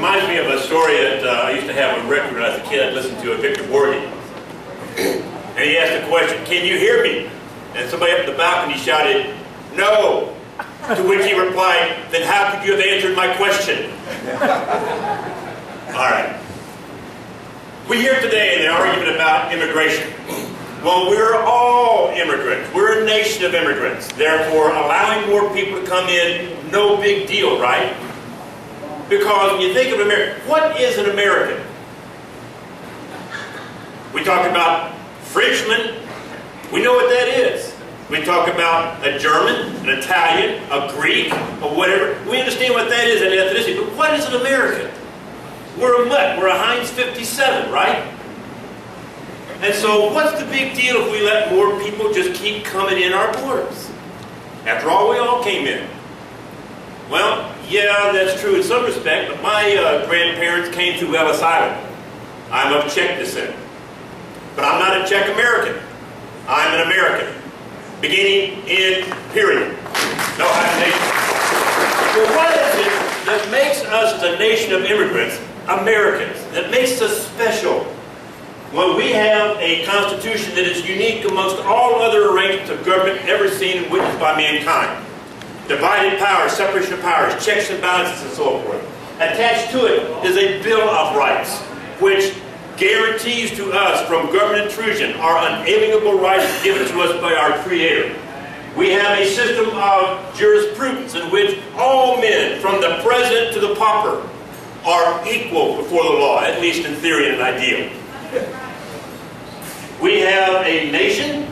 reminds me of a story that I used to have on record when I was a kid. I listened to Victor Borge. And he asked the question, "Can you hear me?" And somebody up at the balcony shouted, "No." To which he replied, "Then how could you have answered my question?" All right. We hear today in the argument about immigration. Well, we're all immigrants. We're a nation of immigrants. Therefore, allowing more people to come in, no big deal, right? Because when you think of America, what is an American? We talk about Frenchman. We know what that is. We talk about a German, an Italian, a Greek, or whatever. We understand what that is, an ethnicity. But what is an American? We're a mutt. We're a Heinz 57, right? And so what's the big deal if we let more people just keep coming in our borders? After all, we all came in. Well, yeah, that's true in some respect, but my grandparents came through Ellis Island. I'm of Czech descent. But I'm not a Czech American. I'm an American. Beginning, end, period. No hyphenation. Well, what is it that makes us the nation of immigrants, Americans, that makes us special? Well, we have a constitution that is unique amongst all other arrangements of government ever seen and witnessed by mankind. Divided powers, separation of powers, checks and balances, and so forth. Attached to it is a Bill of Rights, which guarantees to us from government intrusion our unalienable rights given to us by our Creator. We have a system of jurisprudence in which all men, from the president to the pauper, are equal before the law, at least in theory and ideal. We have a nation,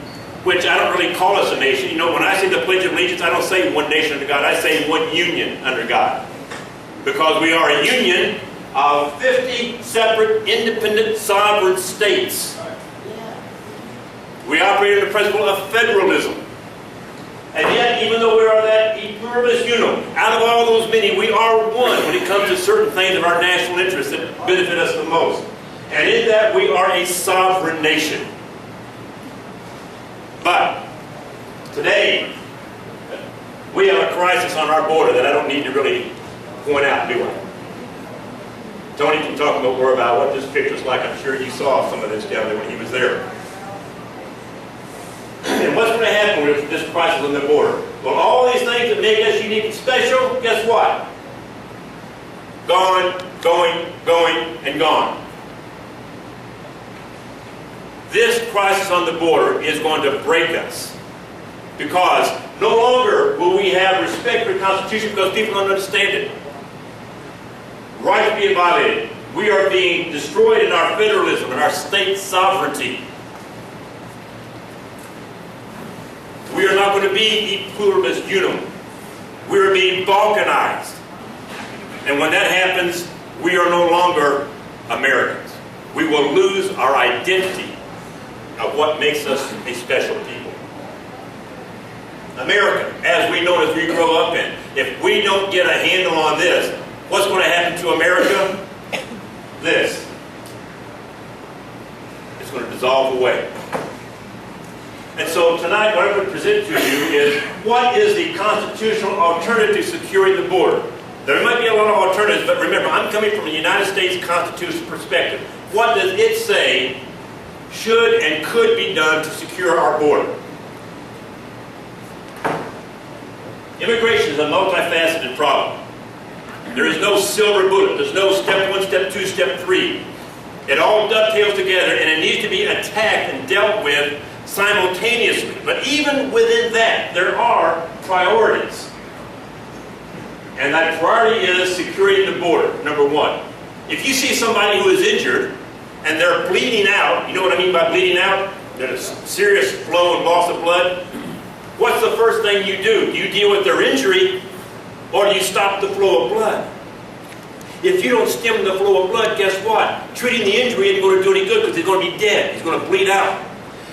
which I don't really call us a nation. You know, when I say the Pledge of Allegiance, I don't say one nation under God. I say one union under God. Because we are a union of 50 separate, independent, sovereign states. We operate under the principle of federalism. And yet, even though we are that e pluribus unum, out of all those many, we are one when it comes to certain things of our national interests that benefit us the most. And in that, we are a sovereign nation. But today, we have a crisis on our border that I don't need to really point out, do I? Tony can talk a little more about what this picture's like. I'm sure you saw some of this down there when he was there. And what's going to happen with this crisis on the border? Well, all these things that make us unique and special, guess what? Gone, going, and gone. This crisis on the border is going to break us. Because no longer will we have respect for the Constitution because people don't understand it. Rights are being violated. We are being destroyed in our federalism and our state sovereignty. We are not going to be e pluribus unum. We are being balkanized. And when that happens, we are no longer Americans. We will lose our identity of what makes us a special people. America, as we know, as we grow up in, if we don't get a handle on this, what's going to happen to America? This. It's going to dissolve away. And so tonight, what I'm going to present to you is what is the constitutional alternative to securing the border? There might be a lot of alternatives, but remember, I'm coming from a United States Constitution perspective. What does it say should and could be done to secure our border? Immigration is a multifaceted problem. There is no silver bullet. There's no step 1, step 2, step 3. It all dovetails together, and it needs to be attacked and dealt with simultaneously. But even within that, there are priorities. And that priority is securing the border, number one. If you see somebody who is injured and they're bleeding out, you know what I mean by bleeding out? There's a serious flow and loss of blood. What's the first thing you do? Do you deal with their injury, or do you stop the flow of blood? If you don't stem the flow of blood, guess what? Treating the injury isn't going to do any good because he's going to be dead. He's going to bleed out.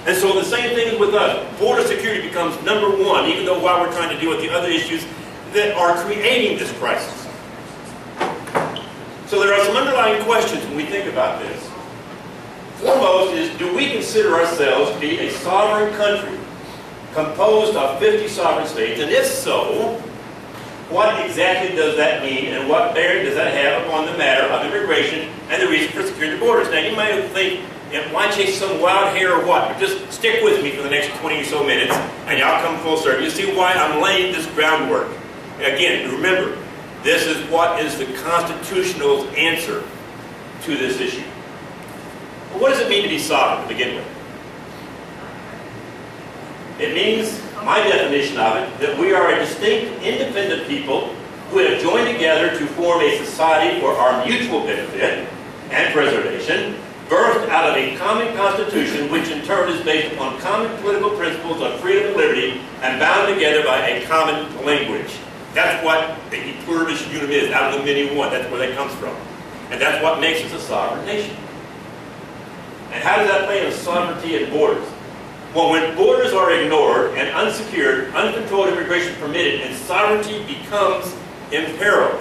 And so the same thing is with us. Border security becomes number one, even though while we're trying to deal with the other issues that are creating this crisis. So there are some underlying questions when we think about this. Foremost is, do we consider ourselves to be a sovereign country composed of 50 sovereign states? And if so, what exactly does that mean, and what bearing does that have upon the matter immigration and the reason for securing the borders. Now, you might think, why chase some wild hare or what? But just stick with me for the next 20 or so minutes, and y'all come full circle. You see why I'm laying this groundwork. Again, remember, this is what is the constitutional answer to this issue. Well, what does it mean to be sovereign to begin with? It means, my definition of it, that we are a distinct, independent people who have joined together to form a society for our mutual benefit and preservation, birthed out of a common constitution which in turn is based upon common political principles of freedom and liberty and bound together by a common language. That's what the pluribus unum is, out of the many one. That's where that comes from. And that's what makes us a sovereign nation. And how does that play in sovereignty and borders? Well, when borders are ignored and unsecured, uncontrolled immigration permitted, and sovereignty becomes imperiled,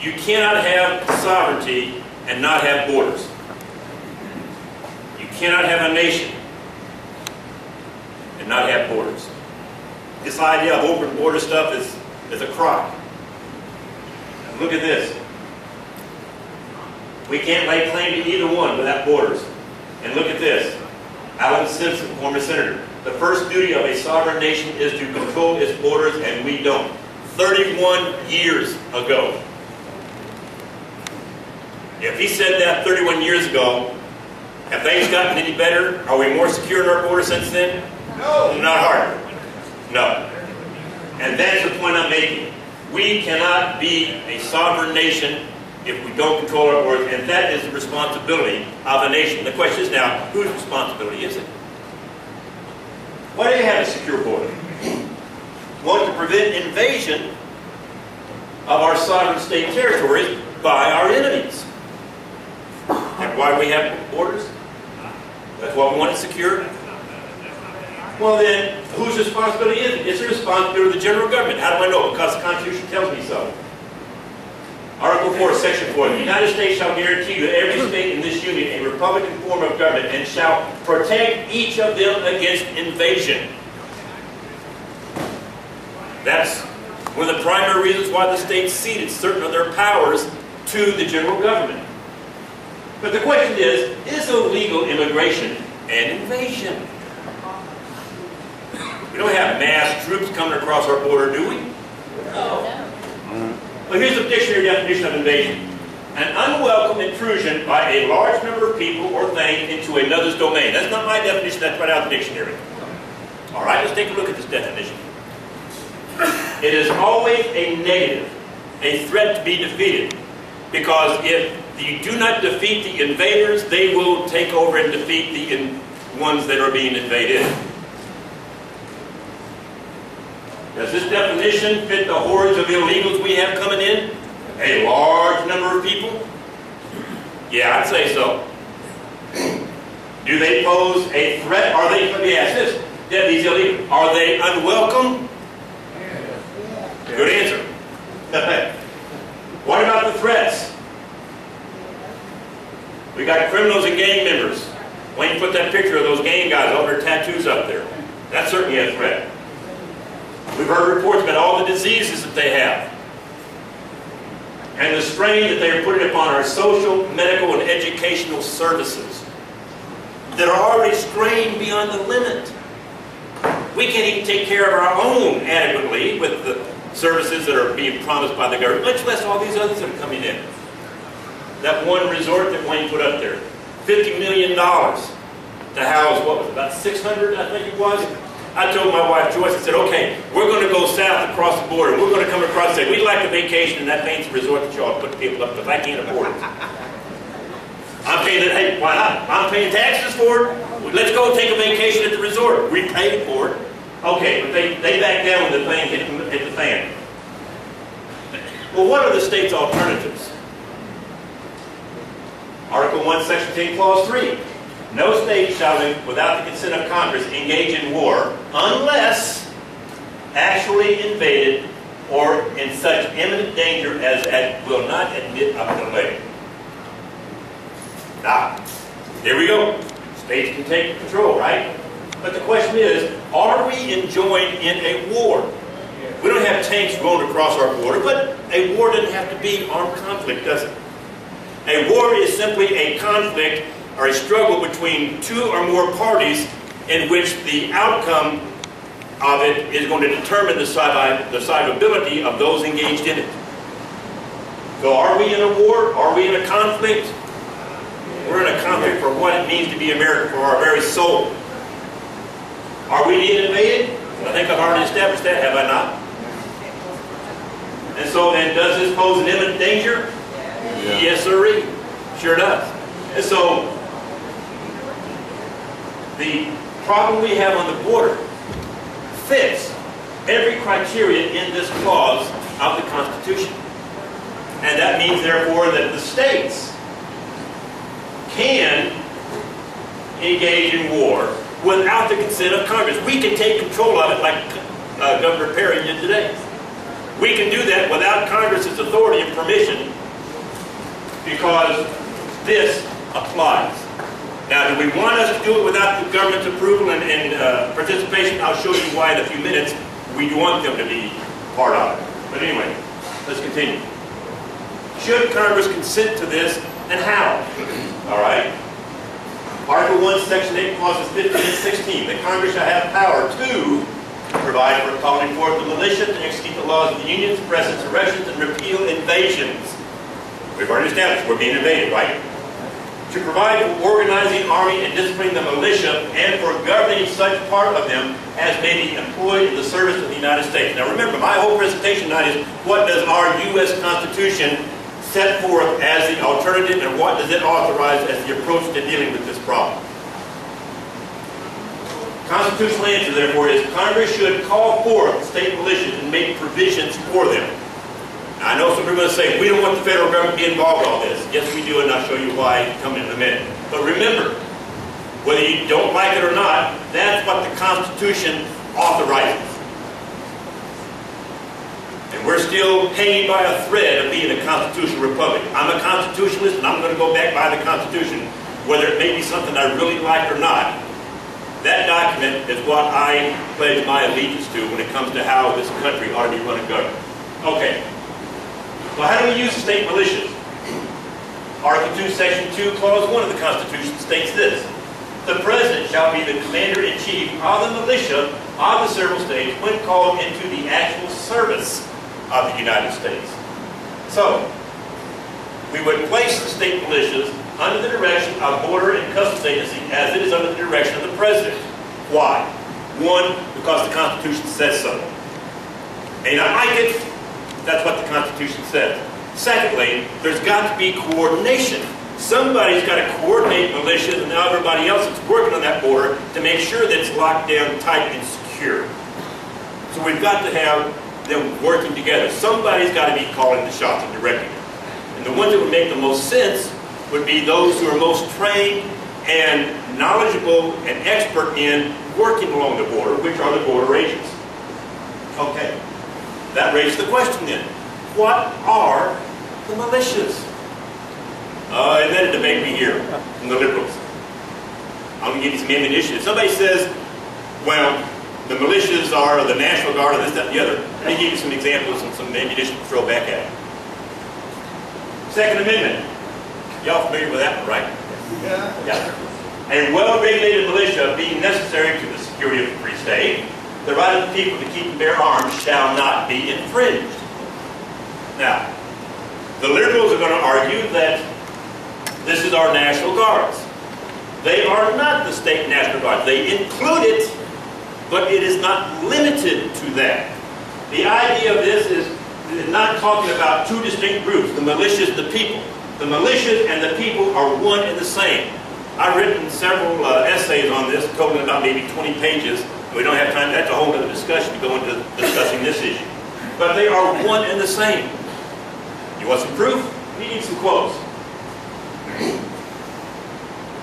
you cannot have sovereignty and not have borders. You cannot have a nation and not have borders. This idea of open border stuff is a crock. And look at this. We can't lay claim to either one without borders. And look at this. Alan Simpson, former senator. The first duty of a sovereign nation is to control its borders, and we don't. 31 years ago. If he said that 31 years ago, have things gotten any better? Are we more secure in our borders since then? No. Not harder. No. And that's the point I'm making. We cannot be a sovereign nation if we don't control our borders, and that is the responsibility of a nation. The question is now, whose responsibility is it? Why do you have a secure border? Well, to prevent invasion of our sovereign state territories by our enemies. And why do we have borders? That's why we want it secure. Well then, whose responsibility is it? It's the responsibility of the general government. How do I know? Because the Constitution tells me so. Article 4, Section 4, the United States shall guarantee to every state in this union a republican form of government and shall protect each of them against invasion. That's one of the primary reasons why the states ceded certain of their powers to the general government. But the question is illegal immigration an invasion? We don't have mass troops coming across our border, do we? No. Well, here's the dictionary definition of invasion. An unwelcome intrusion by a large number of people or things into another's domain. That's not my definition, that's right out of the dictionary. All right, let's take a look at this definition. It is always a negative, a threat to be defeated. Because if you do not defeat the invaders, they will take over and defeat the ones that are being invaded. Does this definition fit the hordes of illegals we have coming in? A large number of people? Yeah, I'd say so. Do they pose a threat? Are they, let me ask this, these illegals, are they unwelcome? Good answer. What about the threats? We got criminals and gang members. Wayne put that picture of those gang guys, all their tattoos up there. That's certainly a threat. We've heard reports about all the diseases that they have and the strain that they are putting upon our social, medical, and educational services that are already strained beyond the limit. We can't even take care of our own adequately with the services that are being promised by the government, much less all these others that are coming in. That one resort that Wayne put up there, $50 million to house, what was it, about 600, I think it was? I told my wife Joyce, I said, okay, we're going to go south across the border. We're going to come across and say, we'd like a vacation in that fancy resort that y'all put people up because I can't afford it. I'm paying it, hey, why not? I'm paying taxes for it. Let's go take a vacation at the resort. We paid for it. Okay, but they back down when the thing hit the fan. Well, what are the state's alternatives? Article 1, Section 10, Clause 3. No state shall, without the consent of Congress, engage in war unless actually invaded or in such imminent danger as will not admit of delay. Now, there we go. States can take control, right? But the question is, are we enjoined in a war? We don't have tanks rolling across our border, but a war doesn't have to be armed conflict, does it? A war is simply a conflict or a struggle between two or more parties in which the outcome of it is going to determine the survivability of those engaged in it. So are we in a war? Are we in a conflict? We're in a conflict for what it means to be American, for our very soul. Are we being invaded? I think I've already established that, have I not? And so then, does this pose an imminent danger? Yeah. Yes, sirree. Sure does. And so, the problem we have on the border fits every criteria in this clause of the Constitution. And that means, therefore, that the states can engage in war without the consent of Congress. We can take control of it like Governor Perry did today. We can do that without Congress's authority and permission because this applies. Now, do we want us to do it without the government's approval and participation? I'll show you why in a few minutes. We want them to be part of it. But anyway, let's continue. Should Congress consent to this, and how? All right. Article 1, Section 8, Clauses 15 and 16. The Congress shall have power to provide for calling forth the militia to execute the laws of the Union, suppress insurrections, and repeal invasions. We've already established we're being invaded, right? To provide for organizing army and disciplining the militia and for governing such part of them as may be employed in the service of the United States. Now remember, my whole presentation tonight is what does our U.S. Constitution set forth as the alternative and what does it authorize as the approach to dealing with this problem. Constitutional answer, therefore, is Congress should call forth state militias and make provisions for them. Now, I know some people are going to say, we don't want the federal government to be involved in all this. Yes, we do, and I'll show you why coming in a minute. But remember, whether you don't like it or not, that's what the Constitution authorizes. And we're still hanging by a thread of being a constitutional republic. I'm a constitutionalist, and I'm going to go back by the Constitution, whether it may be something I really like or not. That document is what I pledge my allegiance to when it comes to how this country ought to be run and governed. Okay. Well, how do we use the state militias? Article 2, Section 2, Clause 1 of the Constitution states this. The President shall be the Commander-in-Chief of the militia of the several states when called into the actual service of the United States. So, we would place the state militias under the direction of Border and Customs Agency as it is under the direction of the President. Why? One, because the Constitution says so. May not like it, that's what the Constitution says. Secondly, there's got to be coordination. Somebody's got to coordinate militias and everybody else that's working on that border to make sure that it's locked down tight and secure. So we've got to have them working together. Somebody's got to be calling the shots and directing them. And the ones that would make the most sense would be those who are most trained and knowledgeable and expert in working along the border, which are the border agents. Okay. That raises the question then. What are the militias? And then a debate we hear from the liberals. I'm going to give you some ammunition. If somebody says, well, the militias are the National Guard, or this, that, and the other, let me give you some examples and some ammunition to throw back at it. Second Amendment. Y'all familiar with that one, right? Yeah. A well-regulated militia being necessary to the security of a free state, the right of the people to keep and bear arms shall not be infringed. Now, the liberals are going to argue that this is our National Guards. They are not the state National Guards. They include it, but it is not limited to that. The idea of this is not talking about two distinct groups, the militias and the people. The militias and the people are one and the same. I've written several essays on this, totaling about maybe 20 pages. We don't have time, that's a whole other discussion to go into discussing this issue. But they are one and the same. You want some proof? We need some quotes.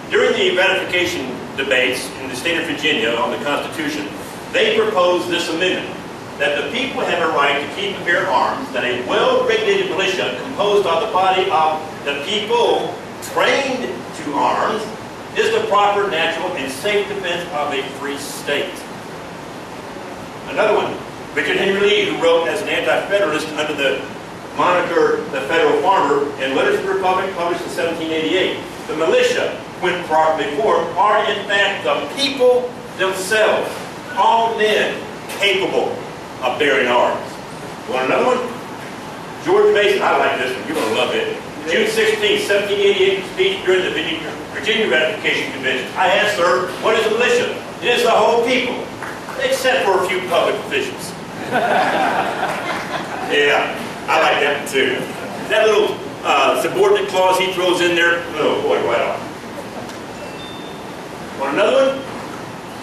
During the ratification debates in the state of Virginia on the Constitution, they proposed this amendment, that the people have a right to keep and bear arms, that a well-regulated militia composed of the body of the people trained to arms is the proper, natural, and safe defense of a free state. Another one, Richard Henry Lee, who wrote as an anti-federalist under the moniker the federal farmer in Letters of the Republic published in 1788. The militia, when properly formed, are in fact the people themselves, all men capable of bearing arms. Want another one? George Mason, I like this one, you're going to love it. June 16, 1788 speech during the Virginia Ratification Convention. I asked, sir, what is a militia? It is the whole people, except for a few public officials. Yeah, I like that one too. That little subordinate clause he throws in there, oh boy, right on. Want another one?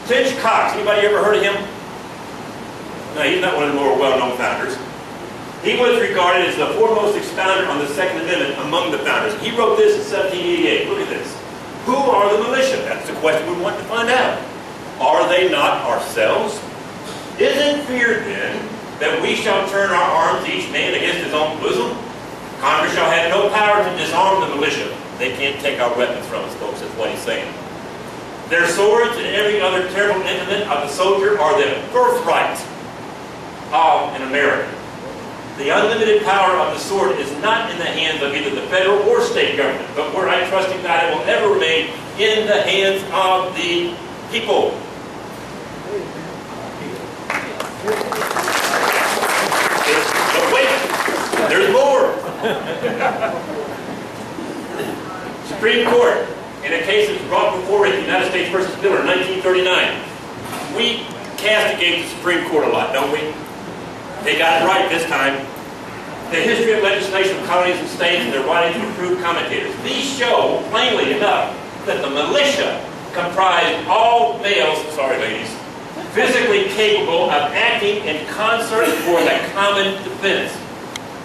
Finch Cox, anybody ever heard of him? No, he's not one of the more well-known founders. He was regarded as the foremost expounder on the Second Amendment among the founders. He wrote this in 1788. Look at this. Who are the militia? That's the question we want to find out. Are they not ourselves? Isn't fear then that we shall turn our arms each man against his own bosom? Congress shall have no power to disarm the militia. They can't take our weapons from us, folks. That's what he's saying. Their swords and every other terrible implement of the soldier are the birthright of an American. The unlimited power of the sword is not in the hands of either the federal or state government, but where I trust in God, it will ever remain in the hands of the people. But wait, there's more. Supreme Court, in a case that was brought before it, United States versus Miller, 1939. We castigate the Supreme Court a lot, don't we? They got it right this time. The history of legislation of colonies and states and their writings of approved commentators. These show, plainly enough, that the militia comprised all males, sorry ladies, physically capable of acting in concert for the common defense.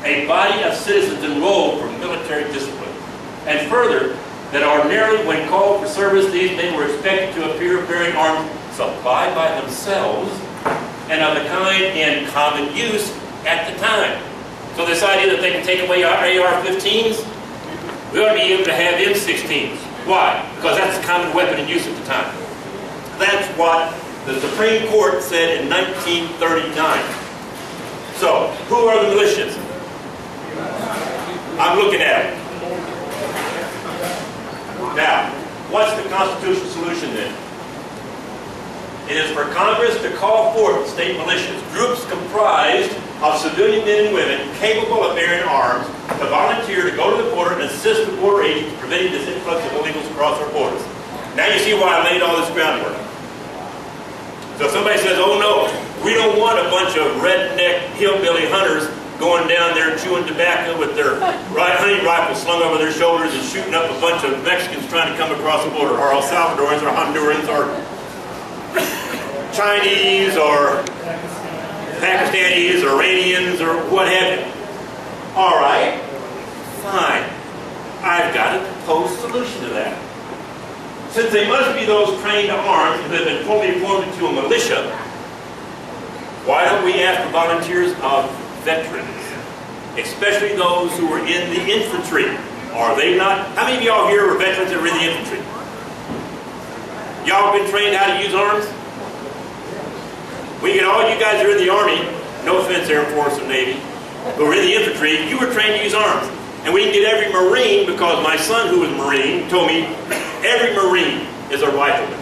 A body of citizens enrolled for military discipline. And further, that ordinarily when called for service, these men were expected to appear bearing arms supplied by themselves and of the kind in common use at the time. So this idea that they can take away our AR-15s, we ought to be able to have M16s. Why? Because that's the common weapon in use at the time. That's what the Supreme Court said in 1939. So, who are the militias? I'm looking at them. Now, what's the constitutional solution then? It is for Congress to call forth state militias, groups comprised of civilian men and women capable of bearing arms, to volunteer to go to the border and assist the border agents preventing this influx of illegals across our borders. Now you see why I laid all this groundwork. So somebody says, oh no, we don't want a bunch of redneck hillbilly hunters going down there chewing tobacco with their hunting rifles slung over their shoulders and shooting up a bunch of Mexicans trying to come across the border, or El Salvadorans, or Hondurans, or Chinese, or Pakistanis, or Iranians, or what have you. All right, fine. I've got a proposed solution to that. Since they must be those trained to arms and have been fully formed into a militia, why don't we ask for volunteers of veterans, especially those who were in the infantry? Are they not? How many of y'all here are veterans that were in the infantry? Y'all been trained how to use arms? We get all you guys that are in the Army, no offense Air Force or Navy, who were in the infantry, you were trained to use arms. And we can get every Marine, because my son who was a Marine told me every Marine is a rifleman.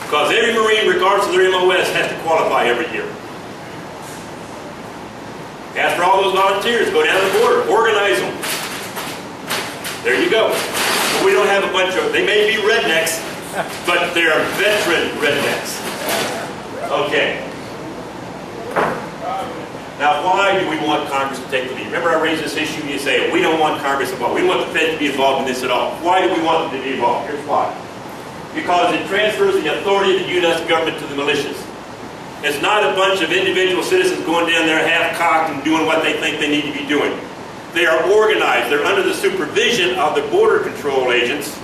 Because every Marine, regardless of their MOS, has to qualify every year. Ask for all those volunteers, go down to the border, organize them. There you go. But we don't have a bunch of, they may be rednecks, but they're veteran rednecks. Okay. Now, why do we want Congress to take the lead? Remember I raised this issue, you say, we don't want Congress involved. We don't want the Fed to be involved in this at all. Why do we want them to be involved? Here's why. Because it transfers the authority of the U.S. government to the militias. It's not a bunch of individual citizens going down there half-cocked and doing what they think they need to be doing. They are organized. They're under the supervision of the border control agents.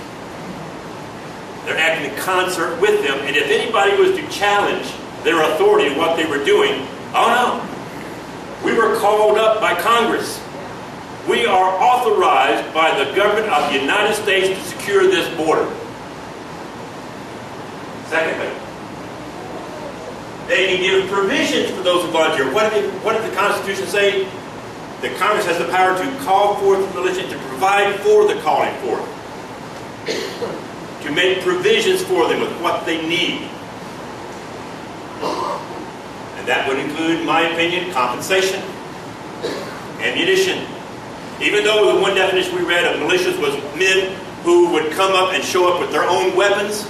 They're acting in concert with them. And if anybody was to challenge their authority and what they were doing, oh no. We were called up by Congress. We are authorized by the government of the United States to secure this border. Secondly, they can give provisions for those who volunteer. What did the Constitution say? that Congress has the power to call forth the militia, to provide for the calling forth, to make provisions for them with what they need. And that would include, in my opinion, compensation, ammunition. Even though the one definition we read of militias was men who would come up and show up with their own weapons,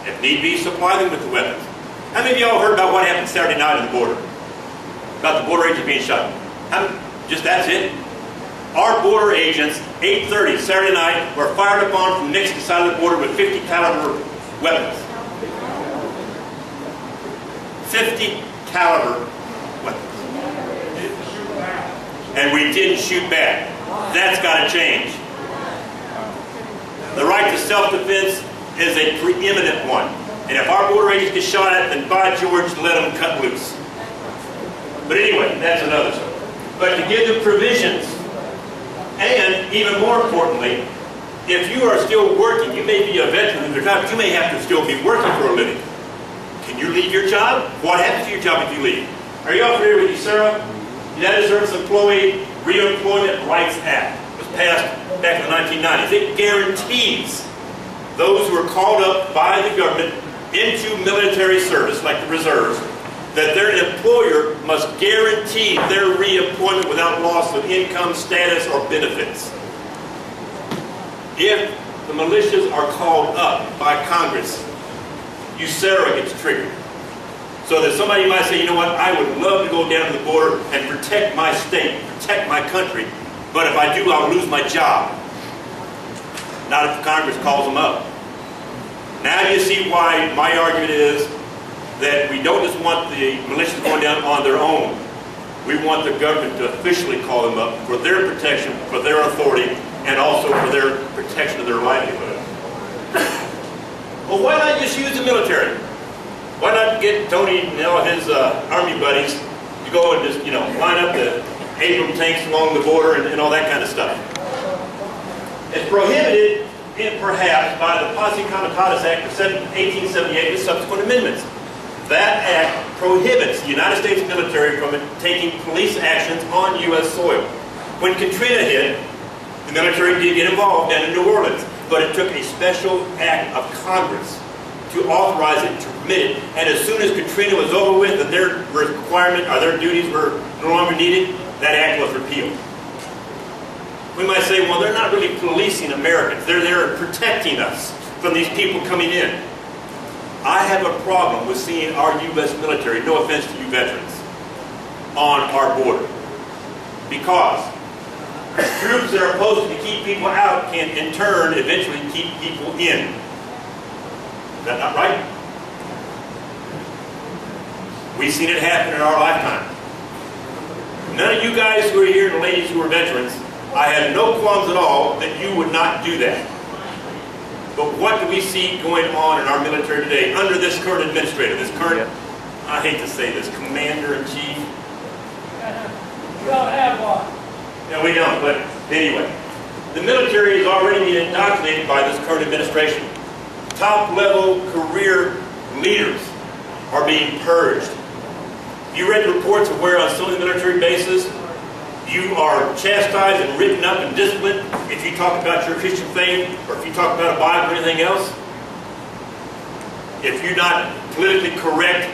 if need be, supply them with the weapons. How many of y'all heard about what happened Saturday night on the border? About the border agents being shot? Just that's it? Our border agents, 8:30 Saturday night, were fired upon from the Mexican side of the border with 50 caliber weapons. 50 caliber weapons. And we didn't shoot back. That's got to change. The right to self-defense is a preeminent one. And if our border agents get shot at, then by George, let them cut loose. But anyway, that's another story. But to give them provisions, and even more importantly, if you are still working, you may be a veteran of your job, you may have to still be working for a living. Can you leave your job? What happens to your job if you leave? Are you all familiar with USERRA? United Service Employee Reemployment Rights Act. It was passed back in the 1990s. It guarantees those who are called up by the government into military service, like the reserves, that their employer must guarantee their reemployment without loss of income, status, or benefits. If the militias are called up by Congress, USERRA gets triggered. So that somebody might say, you know what, I would love to go down to the border and protect my state, protect my country, but if I do, I'll lose my job. Not if Congress calls them up. Now you see why my argument is that we don't just want the militias going down on their own. We want the government to officially call them up for their protection, for their authority, and also for their protection of their livelihood. Well, why not just use the military? Why not get Tony and all his Army buddies to go and just, line up the Abrams tanks along the border and all that kind of stuff? It's prohibited, perhaps, by the Posse Comitatus Act of 1878 with subsequent amendments. That act prohibits the United States military from taking police actions on U.S. soil. When Katrina hit, the military did get involved down in New Orleans, but it took a special act of Congress to authorize it, to permit it. And as soon as Katrina was over with and their requirement or their duties were no longer needed, that act was repealed. We might say, well, they're not really policing Americans. They're there protecting us from these people coming in. I have a problem with seeing our U.S. military, no offense to you veterans, on our border. Because troops that are supposed to keep people out can, in turn, eventually keep people in. Is that not right? We've seen it happen in our lifetime. None of you guys who are here, and the ladies who are veterans, I have no qualms at all that you would not do that. But what do we see going on in our military today under this current administrator, this current, I hate to say this, commander-in-chief? We don't have one. No, we don't, but anyway. The military is already being indoctrinated by this current administration. Top-level career leaders are being purged. You read the reports of where on some of the military bases you are chastised and written up and disciplined if you talk about your Christian faith or if you talk about a Bible or anything else. If you're not politically correct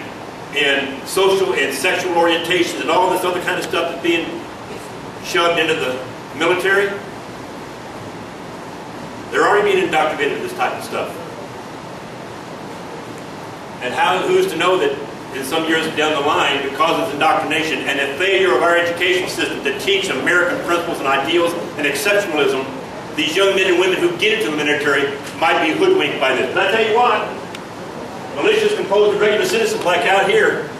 in social and sexual orientations and all this other kind of stuff that's being shoved into the military, they're already being indoctrinated with this type of stuff. And who's to know that in some years down the line, because of indoctrination and the failure of our educational system to teach American principles and ideals and exceptionalism, these young men and women who get into the military might be hoodwinked by this. But I tell you what, militias composed of regular citizens like out here,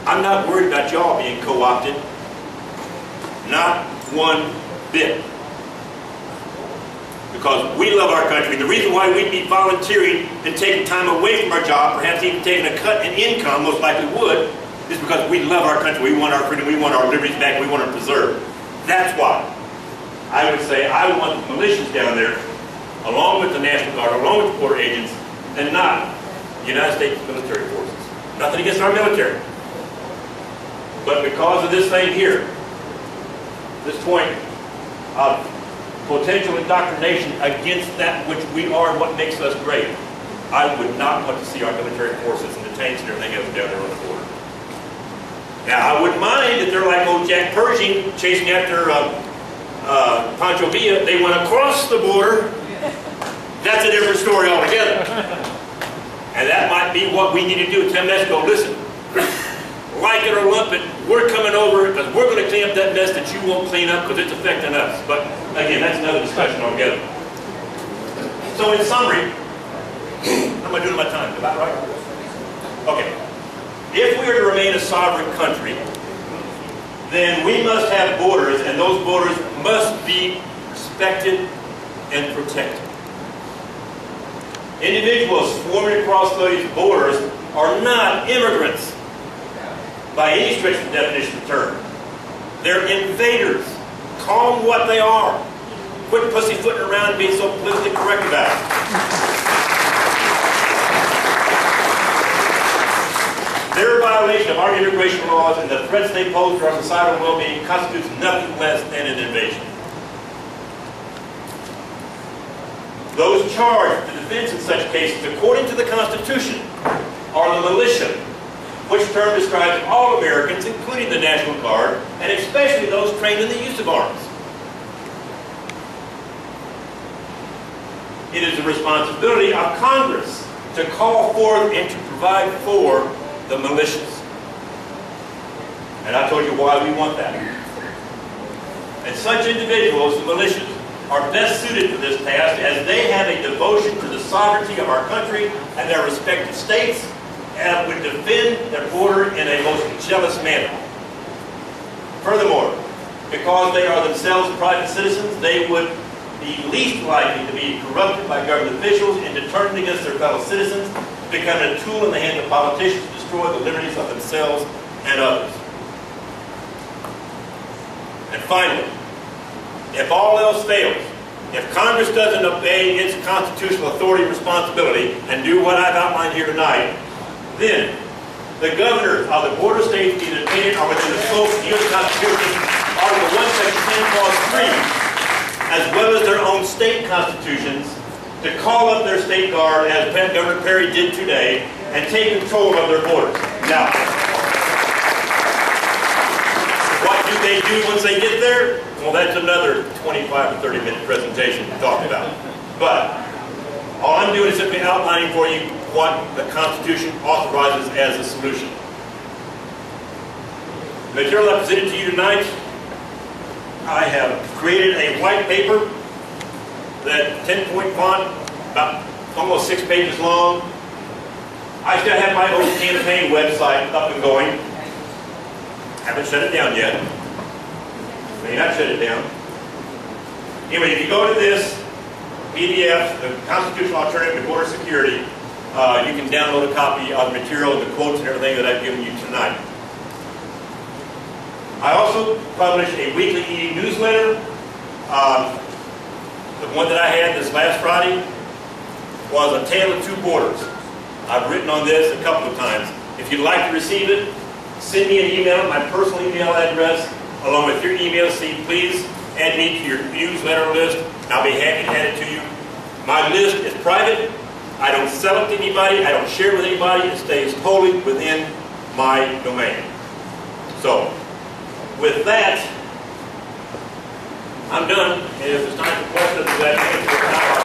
I'm not worried about y'all being co-opted. Not one bit. Because we love our country. The reason why we'd be volunteering and taking time away from our job, perhaps even taking a cut in income, most likely would, is because we love our country. We want our freedom. We want our liberties back. We want them preserved. That's why I would say I want the militias down there, along with the National Guard, along with the border agents, and not the United States military forces. Nothing against our military. But because of this thing here, this point of potential indoctrination against that which we are and what makes us great, I would not want to see our military forces and the tanks and everything else down there on the border. Now, I wouldn't mind if they're like old Jack Pershing chasing after Pancho Villa. They went across the border. That's a different story altogether. And that might be what we need to do. Tell Mexico, listen, like it or lump it, we're coming over because we're going to clean up that mess that you won't clean up because it's affecting us. But again, that's another discussion altogether. So in summary, how am I doing my time? About right? Okay. If we are to remain a sovereign country, then we must have borders, and those borders must be respected and protected. Individuals swarming across those borders are not immigrants by any stretch of the definition of the term. They're invaders. Call them what they are. Quit pussyfooting around and being so politically correct about it. Their violation of our immigration laws and the threats they pose to our societal well-being constitutes nothing less than an invasion. Those charged with the defense in such cases, according to the Constitution, are the militia, which term describes all Americans, including the National Guard, and especially those trained in the use of arms. It is the responsibility of Congress to call forth and to provide for the militias. And I told you why we want that. And such individuals, the militias, are best suited for this task as they have a devotion to the sovereignty of our country and their respective states and would defend their border in a most jealous manner. Furthermore, because they are themselves private citizens, they would be least likely to be corrupted by government officials and turned against their fellow citizens, becoming a tool in the hands of politicians to destroy the liberties of themselves and others. And finally, if all else fails, if Congress doesn't obey its constitutional authority and responsibility and do what I've outlined here tonight, then the governors of the border states, either in or within the scope of the U.S. Constitution, Article 1, Section 10, Clause 3, as well as their own state constitutions, to call up their state guard, as Governor Perry did today, and take control of their borders. Now, what do they do once they get there? Well, that's another 25 to 30-minute presentation to talk about. But all I'm doing is simply outlining for you what the Constitution authorizes as a solution. The material I presented to you tonight, I have created a white paper that 10-point font, about almost 6 pages long. I still have my own campaign website up and going. Haven't shut it down yet. May not shut it down. Anyway, if you go to this PDF, the Constitutional Alternative to Border Security, you can download a copy of the material, the quotes and everything that I've given you tonight. I also publish a weekly e-newsletter. The one that I had this last Friday was A Tale of Two Borders. I've written on this a couple of times. If you'd like to receive it, send me an email, my personal email address, along with your email. Please add me to your newsletter list. I'll be happy to add it to you. My list is private. I don't sell it to anybody. I don't share it with anybody. It stays totally within my domain. So, with that, I'm done. If it's time for questions,